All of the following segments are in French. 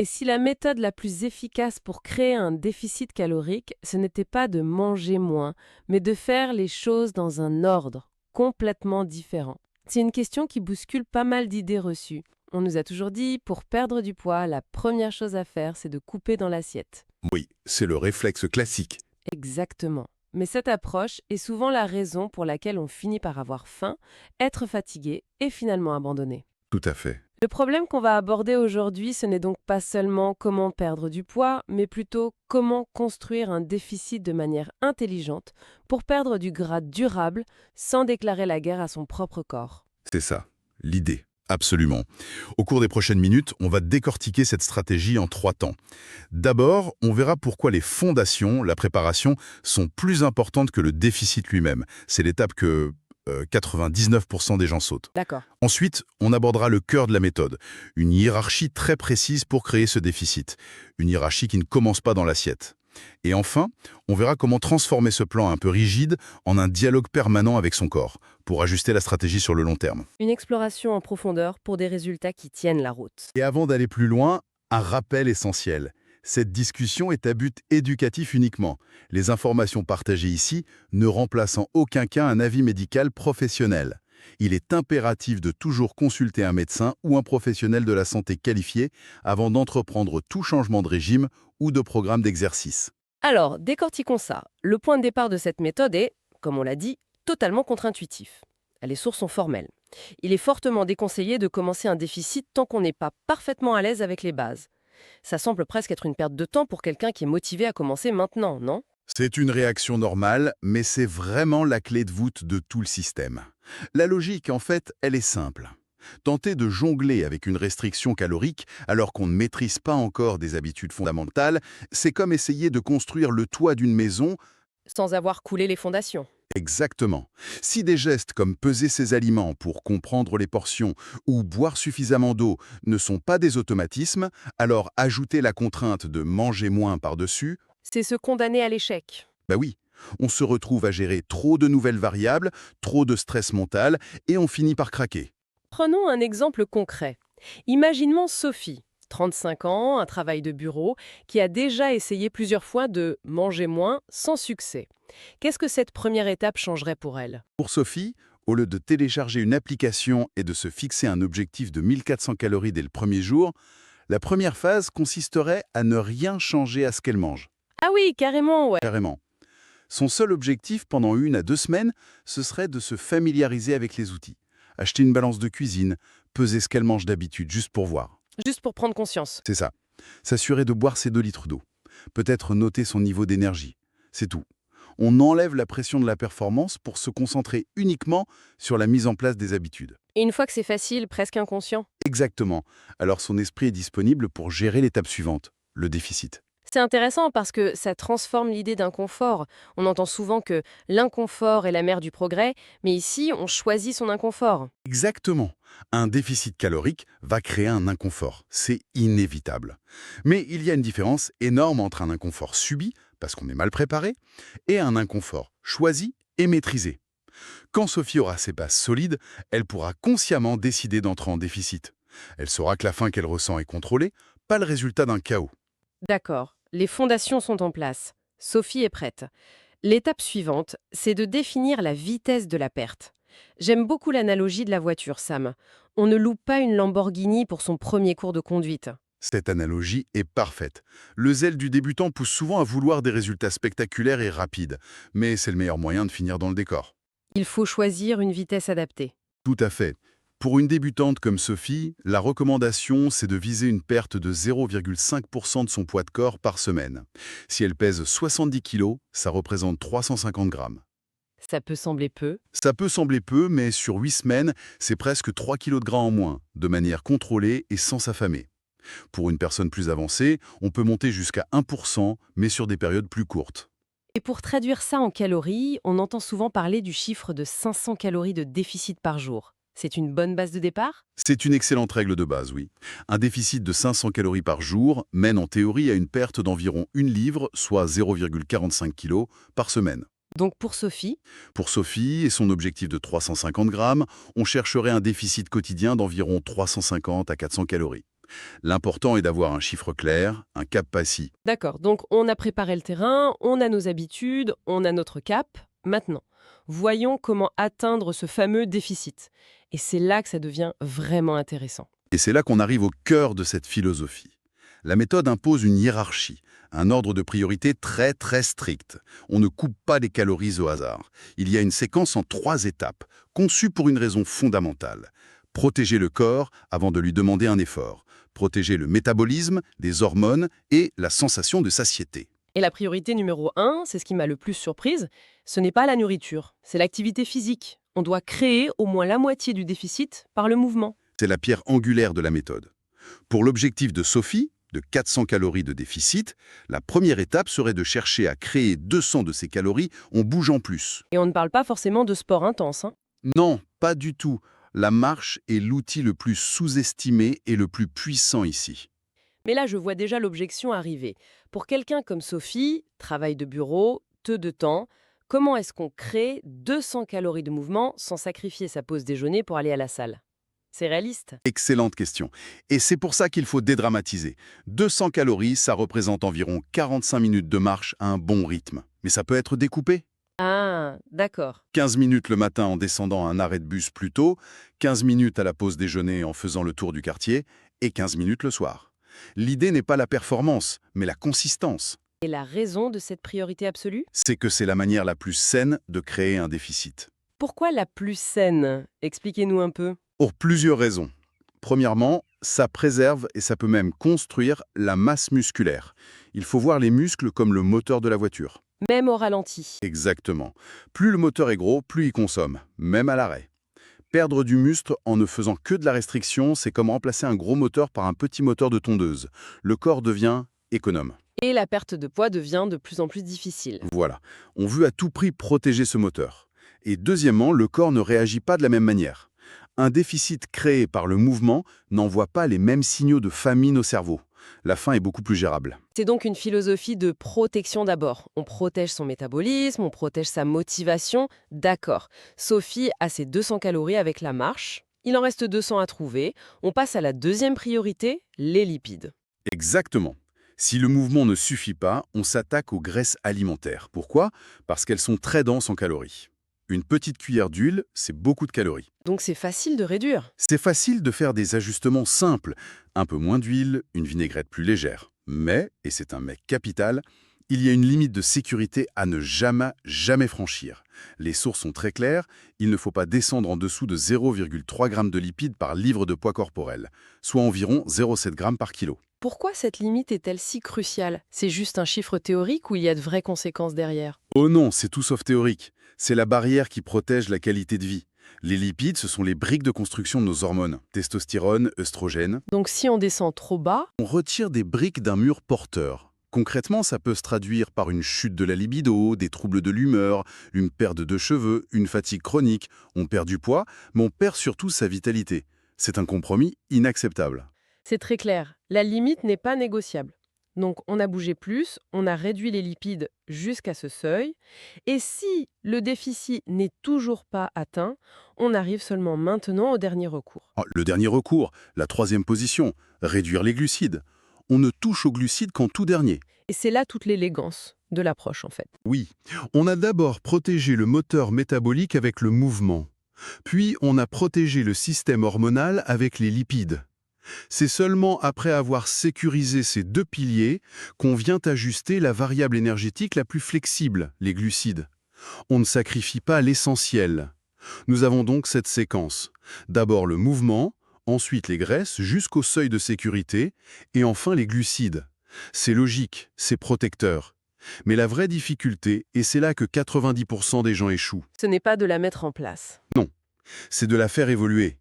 Et si la méthode la plus efficace pour créer un déficit calorique, ce n'était pas de manger moins, mais de faire les choses dans un ordre complètement différent? C'est une question qui bouscule pas mal d'idées reçues. On nous a toujours dit, pour perdre du poids, la première chose à faire, c'est de couper dans l'assiette. Oui, c'est le réflexe classique. Exactement. Mais cette approche est souvent la raison pour laquelle on finit par avoir faim, être fatigué et finalement abandonner. Tout à fait. Le problème qu'on va aborder aujourd'hui, ce n'est donc pas seulement comment perdre du poids, mais plutôt comment construire un déficit de manière intelligente pour perdre du gras durable sans déclarer la guerre à son propre corps. C'est ça, l'idée. Absolument. Au cours des prochaines minutes, on va décortiquer cette stratégie en 3 temps. D'abord, on verra pourquoi les fondations, la préparation, sont plus importantes que le déficit lui-même. C'est l'étape que 99% des gens sautent. D'accord. Ensuite, on abordera le cœur de la méthode, une hiérarchie très précise pour créer ce déficit, une hiérarchie qui ne commence pas dans l'assiette. Et enfin, on verra comment transformer ce plan un peu rigide en un dialogue permanent avec son corps, pour ajuster la stratégie sur le long terme. Une exploration en profondeur pour des résultats qui tiennent la route. Et avant d'aller plus loin, un rappel essentiel. Cette discussion est à but éducatif uniquement. Les informations partagées ici ne remplacent en aucun cas un avis médical professionnel. Il est impératif de toujours consulter un médecin ou un professionnel de la santé qualifié avant d'entreprendre tout changement de régime ou de programme d'exercice. Alors, décortiquons ça. Le point de départ de cette méthode est, comme on l'a dit, totalement contre-intuitif. Les sources sont formelles. Il est fortement déconseillé de commencer un déficit tant qu'on n'est pas parfaitement à l'aise avec les bases. Ça semble presque être une perte de temps pour quelqu'un qui est motivé à commencer maintenant, non? C'est une réaction normale, mais c'est vraiment la clé de voûte de tout le système. La logique, en fait, elle est simple. Tenter de jongler avec une restriction calorique alors qu'on ne maîtrise pas encore des habitudes fondamentales, c'est comme essayer de construire le toit d'une maison. Sans avoir coulé les fondations. Exactement. Si des gestes comme peser ses aliments pour comprendre les portions ou boire suffisamment d'eau ne sont pas des automatismes, alors ajouter la contrainte de manger moins par-dessus, C'est se condamner à l'échec. bah oui, on se retrouve à gérer trop de nouvelles variables, trop de stress mental et on finit par craquer. Prenons un exemple concret. Imaginons Sophie, 35 ans, un travail de bureau, qui a déjà essayé plusieurs fois de manger moins sans succès. Qu'est-ce que cette première étape changerait pour elle? Pour Sophie, au lieu de télécharger une application et de se fixer un objectif de 1400 calories dès le premier jour, la première phase consisterait à ne rien changer à ce qu'elle mange. Ah oui, carrément, ouais. Carrément. Son seul objectif pendant 1 à 2 semaines, ce serait de se familiariser avec les outils. Acheter une balance de cuisine, peser ce qu'elle mange d'habitude, juste pour voir. Juste pour prendre conscience. C'est ça. S'assurer de boire ses 2 litres d'eau. Peut-être noter son niveau d'énergie. C'est tout. On enlève la pression de la performance pour se concentrer uniquement sur la mise en place des habitudes. Et une fois que c'est facile, presque inconscient. Exactement. Alors son esprit est disponible pour gérer l'étape suivante, le déficit. C'est intéressant parce que ça transforme l'idée d'un confort. On entend souvent que l'inconfort est la mère du progrès, mais ici, on choisit son inconfort. Exactement. Un déficit calorique va créer un inconfort. C'est inévitable. Mais il y a une différence énorme entre un inconfort subi, parce qu'on est mal préparé, et un inconfort choisi et maîtrisé. Quand Sophie aura ses bases solides, elle pourra consciemment décider d'entrer en déficit. Elle saura que la faim qu'elle ressent est contrôlée, pas le résultat d'un chaos. D'accord, les fondations sont en place. Sophie est prête. L'étape suivante, c'est de définir la vitesse de la perte. J'aime beaucoup l'analogie de la voiture, Sam. On ne loue pas une Lamborghini pour son premier cours de conduite. Cette analogie est parfaite. Le zèle du débutant pousse souvent à vouloir des résultats spectaculaires et rapides, mais c'est le meilleur moyen de finir dans le décor. Il faut choisir une vitesse adaptée. Tout à fait. Pour une débutante comme Sophie, la recommandation, c'est de viser une perte de 0,5% de son poids de corps par semaine. Si elle pèse 70 kg, ça représente 350 grammes. Ça peut sembler peu. Ça peut sembler peu, mais sur 8 semaines, c'est presque 3 kg de gras en moins, de manière contrôlée et sans s'affamer. Pour une personne plus avancée, on peut monter jusqu'à 1%, mais sur des périodes plus courtes. Et pour traduire ça en calories, on entend souvent parler du chiffre de 500 calories de déficit par jour. C'est une bonne base de départ? C'est une excellente règle de base, oui. Un déficit de 500 calories par jour mène en théorie à une perte d'environ 1 livre, soit 0,45 kg, par semaine. Donc pour Sophie, Pour Sophie et son objectif de 350 grammes, on chercherait un déficit quotidien d'environ 350 à 400 calories. L'important est d'avoir un chiffre clair, un cap précis. D'accord, donc on a préparé le terrain, on a nos habitudes, on a notre cap. Maintenant, voyons comment atteindre ce fameux déficit. Et c'est là que ça devient vraiment intéressant. Et c'est là qu'on arrive au cœur de cette philosophie. La méthode impose une hiérarchie, un ordre de priorité très très strict. On ne coupe pas les calories au hasard. Il y a une séquence en 3 étapes, conçue pour une raison fondamentale. Protéger le corps avant de lui demander un effort. Protéger le métabolisme, les hormones et la sensation de satiété. Et la priorité numéro 1, c'est ce qui m'a le plus surprise, ce n'est pas la nourriture, c'est l'activité physique. On doit créer au moins la moitié du déficit par le mouvement. C'est la pierre angulaire de la méthode. Pour l'objectif de Sophie, de 400 calories de déficit, la première étape serait de chercher à créer 200 de ces calories en bougeant plus. Et on ne parle pas forcément de sport intense, hein. Non, pas du tout. La marche est l'outil le plus sous-estimé et le plus puissant ici. Mais là, je vois déjà l'objection arriver. Pour quelqu'un comme Sophie, travail de bureau, peu de temps, comment est-ce qu'on crée 200 calories de mouvement sans sacrifier sa pause déjeuner pour aller à la salle? C'est réaliste? Excellente question. Et c'est pour ça qu'il faut dédramatiser. 200 calories, ça représente environ 45 minutes de marche à un bon rythme. Mais ça peut être découpé. Ah, d'accord. 15 minutes le matin en descendant un arrêt de bus plus tôt, 15 minutes à la pause déjeuner en faisant le tour du quartier, et 15 minutes le soir. L'idée n'est pas la performance, mais la consistance. Et la raison de cette priorité absolue? C'est que c'est la manière la plus saine de créer un déficit. Pourquoi la plus saine? Expliquez-nous un peu. Pour plusieurs raisons. Premièrement, ça préserve et ça peut même construire la masse musculaire. Il faut voir les muscles comme le moteur de la voiture. Même au ralenti. Exactement. Plus le moteur est gros, plus il consomme, même à l'arrêt. Perdre du muscle en ne faisant que de la restriction, c'est comme remplacer un gros moteur par un petit moteur de tondeuse. Le corps devient économe. Et la perte de poids devient de plus en plus difficile. Voilà. On veut à tout prix protéger ce moteur. Et deuxièmement, le corps ne réagit pas de la même manière. Un déficit créé par le mouvement n'envoie pas les mêmes signaux de famine au cerveau. La faim est beaucoup plus gérable. C'est donc une philosophie de protection d'abord. On protège son métabolisme, on protège sa motivation. D'accord. Sophie a ses 200 calories avec la marche. Il en reste 200 à trouver. On passe à la deuxième priorité, les lipides. Exactement. Si le mouvement ne suffit pas, on s'attaque aux graisses alimentaires. Pourquoi? Parce qu'elles sont très denses en calories. Une petite cuillère d'huile, c'est beaucoup de calories. Donc c'est facile de réduire. C'est facile de faire des ajustements simples. Un peu moins d'huile, une vinaigrette plus légère. Mais, et c'est un mais capital, il y a une limite de sécurité à ne jamais franchir. Les sources sont très claires, il ne faut pas descendre en dessous de 0,3 g de lipides par livre de poids corporel, soit environ 0,7 g par kilo. Pourquoi cette limite est-elle si cruciale? C'est juste un chiffre théorique ou il y a de vraies conséquences derrière? Oh non, c'est tout sauf théorique. C'est la barrière qui protège la qualité de vie. Les lipides, ce sont les briques de construction de nos hormones, testostérone, œstrogène. Donc si on descend trop bas, On retire des briques d'un mur porteur. Concrètement, ça peut se traduire par une chute de la libido, des troubles de l'humeur, une perte de cheveux, une fatigue chronique. On perd du poids, mais on perd surtout sa vitalité. C'est un compromis inacceptable. c'est très clair. La limite n'est pas négociable. Donc on a bougé plus, on a réduit les lipides jusqu'à ce seuil. Et si le déficit n'est toujours pas atteint, on arrive seulement maintenant au dernier recours. Ah, le dernier recours, la troisième position, réduire les glucides. On ne touche aux glucides qu'en tout dernier. Et c'est là toute l'élégance de l'approche en fait. Oui, on a d'abord protégé le moteur métabolique avec le mouvement. Puis on a protégé le système hormonal avec les lipides. C'est seulement après avoir sécurisé ces deux piliers qu'on vient ajuster la variable énergétique la plus flexible, les glucides. On ne sacrifie pas l'essentiel. Nous avons donc cette séquence. D'abord le mouvement, ensuite les graisses jusqu'au seuil de sécurité, et enfin les glucides. C'est logique, c'est protecteur. Mais la vraie difficulté, et c'est là que 90% des gens échouent, Ce n'est pas de la mettre en place. c'est de la faire évoluer.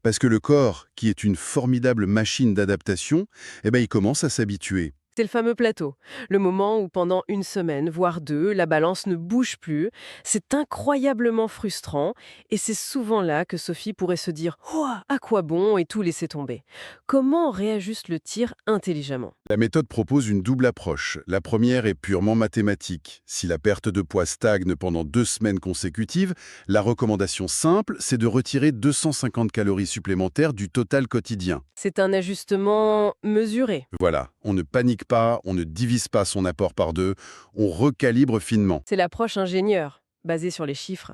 Parce que le corps, qui est une formidable machine d'adaptation, il commence à s'habituer. C'est le fameux plateau, le moment où pendant une semaine, voire deux, la balance ne bouge plus. C'est incroyablement frustrant et c'est souvent là que Sophie pourrait se dire « Ouah, à quoi bon ?» et tout laisser tomber. Comment on réajuste le tir intelligemment? La méthode propose une double approche. La première est purement mathématique. Si la perte de poids stagne pendant 2 semaines consécutives, la recommandation simple, c'est de retirer 250 calories supplémentaires du total quotidien. C'est un ajustement mesuré. Voilà, on ne panique pas, on ne divise pas son apport par deux, on recalibre finement. C'est l'approche ingénieure, basée sur les chiffres.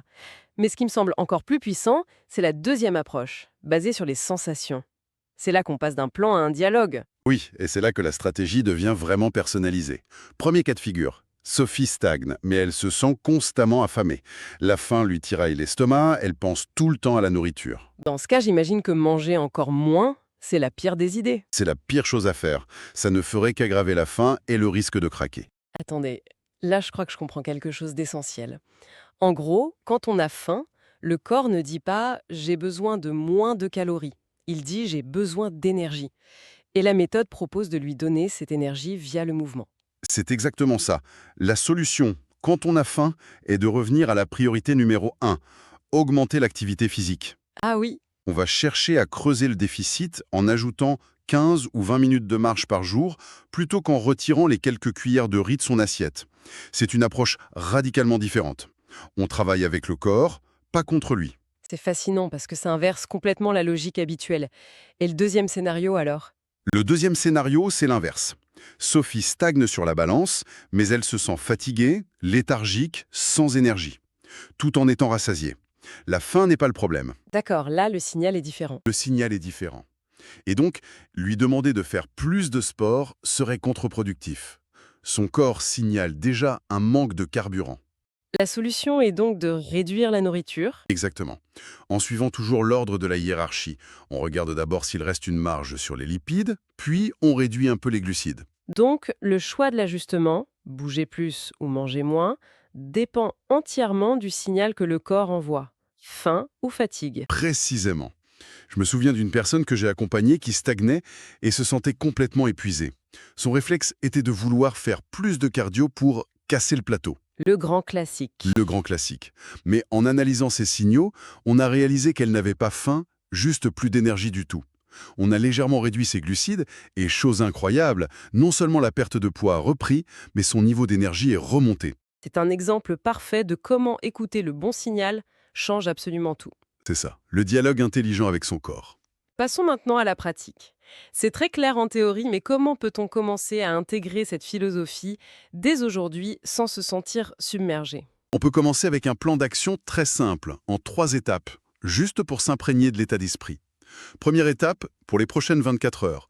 Mais ce qui me semble encore plus puissant, c'est la deuxième approche, basée sur les sensations. C'est là qu'on passe d'un plan à un dialogue. Oui, et c'est là que la stratégie devient vraiment personnalisée. Premier cas de figure. Sophie stagne, mais elle se sent constamment affamée. La faim lui tiraille l'estomac, elle pense tout le temps à la nourriture. Dans ce cas, j'imagine que manger encore moins, c'est la pire des idées. C'est la pire chose à faire. Ça ne ferait qu'aggraver la faim et le risque de craquer. Attendez, là je crois que je comprends quelque chose d'essentiel. En gros, quand on a faim, le corps ne dit pas «j'ai besoin de moins de calories». Il dit «j'ai besoin d'énergie». Et la méthode propose de lui donner cette énergie via le mouvement. C'est exactement ça. La solution, quand on a faim, est de revenir à la priorité numéro 1, augmenter l'activité physique. Ah oui, On va chercher à creuser le déficit en ajoutant 15 ou 20 minutes de marche par jour, plutôt qu'en retirant les quelques cuillères de riz de son assiette. C'est une approche radicalement différente. On travaille avec le corps, pas contre lui. c'est fascinant parce que ça inverse complètement la logique habituelle. Et le deuxième scénario alors? Le deuxième scénario, c'est l'inverse. Sophie stagne sur la balance, mais elle se sent fatiguée, léthargique, sans énergie, tout en étant rassasiée. La faim n'est pas le problème. D'accord, là le signal est différent. Le signal est différent. Et donc, lui demander de faire plus de sport serait contre-productif. Son corps signale déjà un manque de carburant. La solution est donc de réduire la nourriture. Exactement. En suivant toujours l'ordre de la hiérarchie, on regarde d'abord s'il reste une marge sur les lipides, puis on réduit un peu les glucides. Donc le choix de l'ajustement, bouger plus ou manger moins, dépend entièrement du signal que le corps envoie. Faim ou fatigue. Précisément. Je me souviens d'une personne que j'ai accompagnée qui stagnait et se sentait complètement épuisée. Son réflexe était de vouloir faire plus de cardio pour casser le plateau. Le grand classique. Le grand classique. Mais en analysant ces signaux, on a réalisé qu'elle n'avait pas faim, juste plus d'énergie du tout. On a légèrement réduit ses glucides et, chose incroyable, non seulement la perte de poids a repris, mais son niveau d'énergie est remonté. C'est un exemple parfait de comment écouter le bon signal change absolument tout. C'est ça, le dialogue intelligent avec son corps. Passons maintenant à la pratique. C'est très clair en théorie, mais comment peut-on commencer à intégrer cette philosophie dès aujourd'hui sans se sentir submergé? On peut commencer avec un plan d'action très simple, en 3 étapes, juste pour s'imprégner de l'état d'esprit. Première étape, pour les prochaines 24 heures.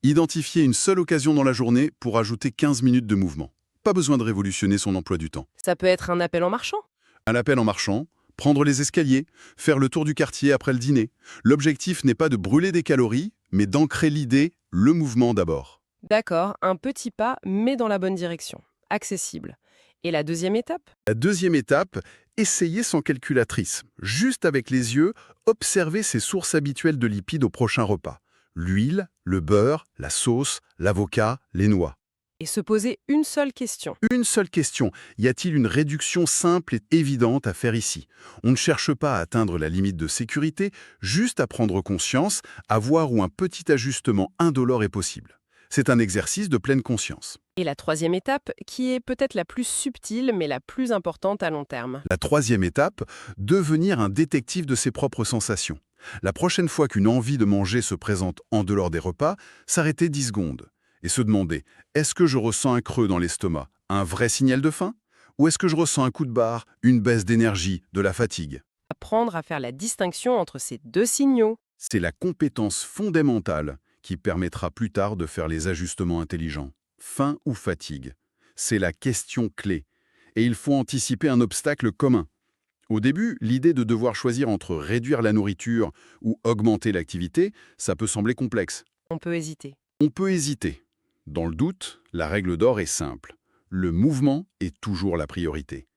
Identifier une seule occasion dans la journée pour ajouter 15 minutes de mouvement. Pas besoin de révolutionner son emploi du temps. Ça peut être un appel en marchant. Un appel en marchant, prendre les escaliers, faire le tour du quartier après le dîner. L'objectif n'est pas de brûler des calories, mais d'ancrer l'idée, le mouvement d'abord. D'accord, un petit pas, mais dans la bonne direction. Accessible. Et la deuxième étape? La deuxième étape, essayer sans calculatrice. Juste avec les yeux, observer ses sources habituelles de lipides au prochain repas. L'huile, le beurre, la sauce, l'avocat, les noix. Et se poser une seule question. Une seule question, y a-t-il une réduction simple et évidente à faire ici? On ne cherche pas à atteindre la limite de sécurité, juste à prendre conscience, à voir où un petit ajustement indolore est possible. C'est un exercice de pleine conscience. Et la troisième étape, qui est peut-être la plus subtile, mais la plus importante à long terme. La troisième étape, devenir un détective de ses propres sensations. La prochaine fois qu'une envie de manger se présente en dehors des repas, s'arrêter 10 secondes et se demander « Est-ce que je ressens un creux dans l'estomac, un vrai signal de faim? Ou est-ce que je ressens un coup de barre, une baisse d'énergie, de la fatigue ?» Apprendre à faire la distinction entre ces deux signaux. C'est la compétence fondamentale qui permettra plus tard de faire les ajustements intelligents. Faim ou fatigue? C'est la question clé. Et il faut anticiper un obstacle commun. Au début, l'idée de devoir choisir entre réduire la nourriture ou augmenter l'activité, ça peut sembler complexe. On peut hésiter. On peut hésiter. Dans le doute, la règle d'or est simple. Le mouvement est toujours la priorité.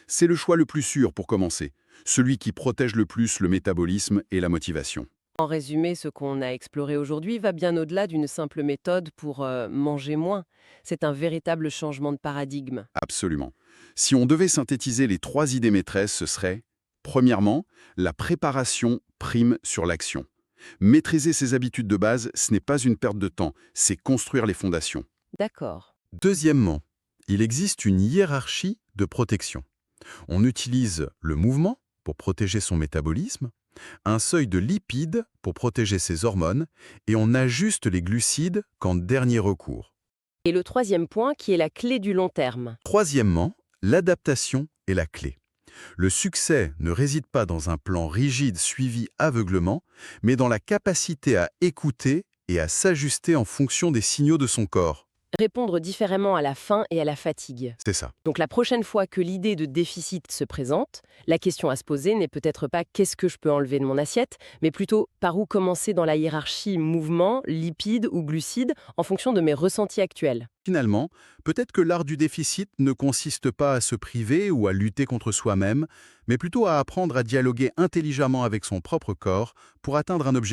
C'est le choix le plus sûr pour commencer, celui qui protège le plus le métabolisme et la motivation. En résumé, ce qu'on a exploré aujourd'hui va bien au-delà d'une simple méthode pour manger moins. C'est un véritable changement de paradigme. Absolument. Si on devait synthétiser les 3 idées maîtresses, ce serait, premièrement, la préparation prime sur l'action. Maîtriser ses habitudes de base, ce n'est pas une perte de temps, c'est construire les fondations. D'accord. Deuxièmement, il existe une hiérarchie de protection. On utilise le mouvement pour protéger son métabolisme, un seuil de lipides pour protéger ses hormones, et on ajuste les glucides qu'en dernier recours. Et le troisième point qui est la clé du long terme. Troisièmement, l'adaptation est la clé. Le succès ne réside pas dans un plan rigide suivi aveuglement, mais dans la capacité à écouter et à s'ajuster en fonction des signaux de son corps. Répondre différemment à la faim et à la fatigue. C'est ça. Donc la prochaine fois que l'idée de déficit se présente, la question à se poser n'est peut-être pas qu'est-ce que je peux enlever de mon assiette, mais plutôt par où commencer dans la hiérarchie mouvement, lipides ou glucides en fonction de mes ressentis actuels. Finalement, peut-être que l'art du déficit ne consiste pas à se priver ou à lutter contre soi-même, mais plutôt à apprendre à dialoguer intelligemment avec son propre corps pour atteindre un objectif